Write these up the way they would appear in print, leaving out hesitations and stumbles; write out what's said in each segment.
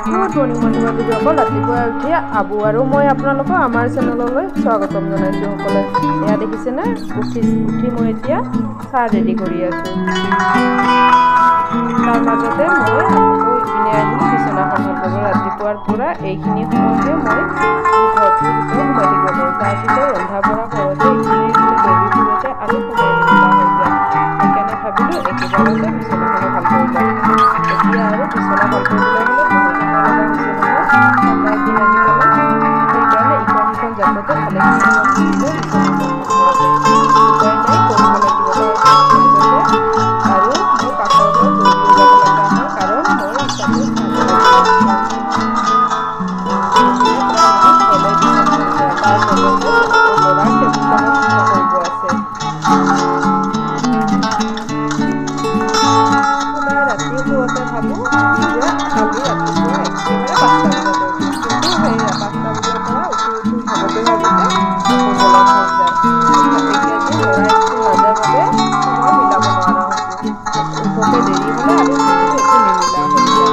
Good morning বন্ধু-বান্ধৱীসকল। ৰাতিপুৱা উঠি আবু আৰু মই আপোনালোকক আমাৰ চেনেললৈ স্বাগতম জনাইছোঁ। সকলে এয়া দেখিছেনে, উঠি মই এতিয়া চাহ ৰেডি কৰি আছোঁ। তাৰ মাজতে মই আকৌ ইপিনে আহিলোঁ বিচনাখন ভাল কৰিব। ৰাতিপুৱাৰ পৰা এইখিনি সময়তে মই ঘৰটোৰ ভিতৰত সোমাই থাকিব পাৰোঁ। তাৰপিছত ৰন্ধা বঢ়া কৰোঁতে এইখিনি দৌৰি ফুৰোঁতে আৰু সময় নিমিলা হৈ যায়। সেইকাৰণে ভাবিলোঁ একেবাৰতে বিচনাখনো ভাল কৰি লওঁ। এতিয়া আৰু বিচনা ভাল কৰিবলৈ হ'লে বহুত সময় লগা হৈছে নহয়, ঠাণ্ডাৰ দিন আহি পালে। সেইকাৰণে ইখন সিখন জাগাতে ভালেখিনি সময় গুচি যায় বিচনাখন ভাল কৰোঁতে। উপায় নাই, কৰিব লাগিব। মাজতে আৰু মোৰ পাকঘৰলৈ দৌৰিও যাব লগা হয়, কাৰণ মই ইফালে চাহ বনাব লাগিব। হ'লে বিচনা হৈ যায়। তাৰ লগতে ল'ৰাৰ টেবুলখনো চাফা কৰিব আছে। ৰাতি শুৱতে ভাবোঁ যে কালি ৰাতিপুৱা একেবাৰে 5টা বজাতে উঠিম, কিন্তু সেই 5টা বজাৰ পৰা উঠো ভাবোঁতে আকৌ গলত হৈ যায়। এইকেইদিন ল'ৰা স্কুল নাযায় বাবে সময় মিলাব নোৱাৰা হৈছোঁ। উঠোতে দেৰি হ'লে আৰু দিনটো একো নিমিলা হৈ যায়।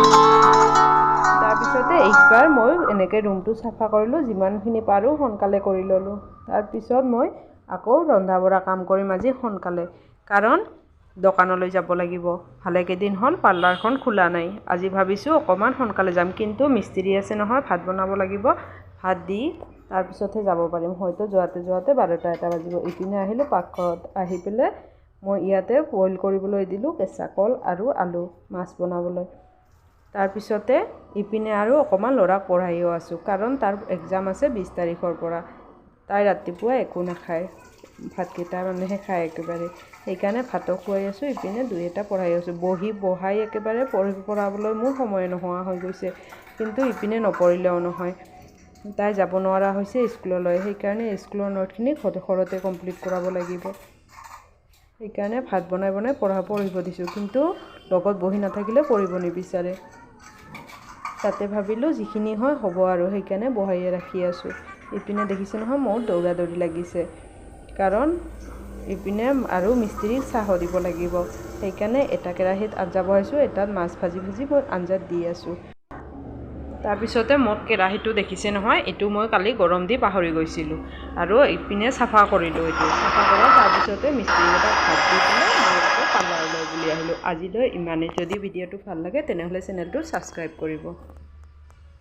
তাৰপিছতে এইবাৰ মই এনেকৈ ৰুমটো চাফা কৰিলোঁ, যিমানখিনি পাৰোঁ সোনকালে কৰি ল'লোঁ। তাৰপিছত মই আকৌ ৰন্ধা বঢ়া কাম কৰিম আজি সোনকালে, কাৰণ দোকানলৈ যাব লাগিব। ভালেকেইদিন হ'ল পাৰ্লাৰখন খোলা নাই। আজি ভাবিছোঁ অকণমান সোনকালে যাম, কিন্তু মিস্ত্ৰী আছে নহয়, ভাত বনাব লাগিব। ভাত দি তাৰপিছতহে যাব পাৰিম। হয়তো যোৱাতে 12টা-1টা বাজিব। ইপিনে আহিলোঁ পাকঘৰত। আহি পেলাই মই ইয়াতে বইল কৰিবলৈ দিলোঁ কেঁচা কল আৰু আলু মাছ বনাবলৈ। তাৰপিছতে ইপিনে আৰু অকণমান ল'ৰাক পঢ়াইও আছোঁ, কাৰণ তাৰ এক্সাম আছে 20 তাৰিখৰ পৰা। তাই ৰাতিপুৱা একো নাখায়, ভাতকেইটা মানেহে খায় একেবাৰে। সেইকাৰণে ভাতো খুৱাই আছোঁ, ইপিনে 2-এটা পঢ়াই আছোঁ। বহাই একেবাৰে পঢ়াবলৈ মোৰ সময় নোহোৱা হৈ গৈছে, কিন্তু ইপিনে নপঢ়িলেও নহয়। তাই যাব নোৱাৰা হৈছে স্কুললৈ, সেইকাৰণে স্কুলৰ নোটখিনি ঘৰতে কমপ্লিট কৰাব লাগিব। সেইকাৰণে ভাত বনাই পঢ়িব দিছোঁ, কিন্তু লগত বহি নাথাকিলে পঢ়িব নিবিচাৰে। তাতে ভাবিলোঁ যিখিনি হয় হ'ব আৰু, সেইকাৰণে বহাইয়ে ৰাখি আছোঁ। ইপিনে দেখিছে নহয় মোৰ দৌৰা-দৌৰি লাগিছে, কাৰণ ইপিনে আৰু মিস্ত্ৰীক চাহ দিব লাগিব। সেইকাৰণে এটা কেৰাহীত আঞ্জা বহাইছোঁ, এটাত মাছ ভাজি মই আঞ্জাত দি আছোঁ। তাৰপিছতে মোৰ কেৰাহীটো দেখিছে নহয়, এইটো মই কালি গৰম দি পাহৰি গৈছিলোঁ, আৰু ইপিনে চাফা কৰিলোঁ। এইটো চাফা কৰা তাৰপিছতে মিস্ত্ৰীকেইটাক ভাত দি পেলাই মই আকৌ পাৰ্লাৰলৈ বুলি আহিলোঁ। আজিলৈ ইমানেই। যদি ভিডিঅ'টো ভাল লাগে তেনেহ'লে চেনেলটো ছাবস্ক্ৰাইব কৰিব।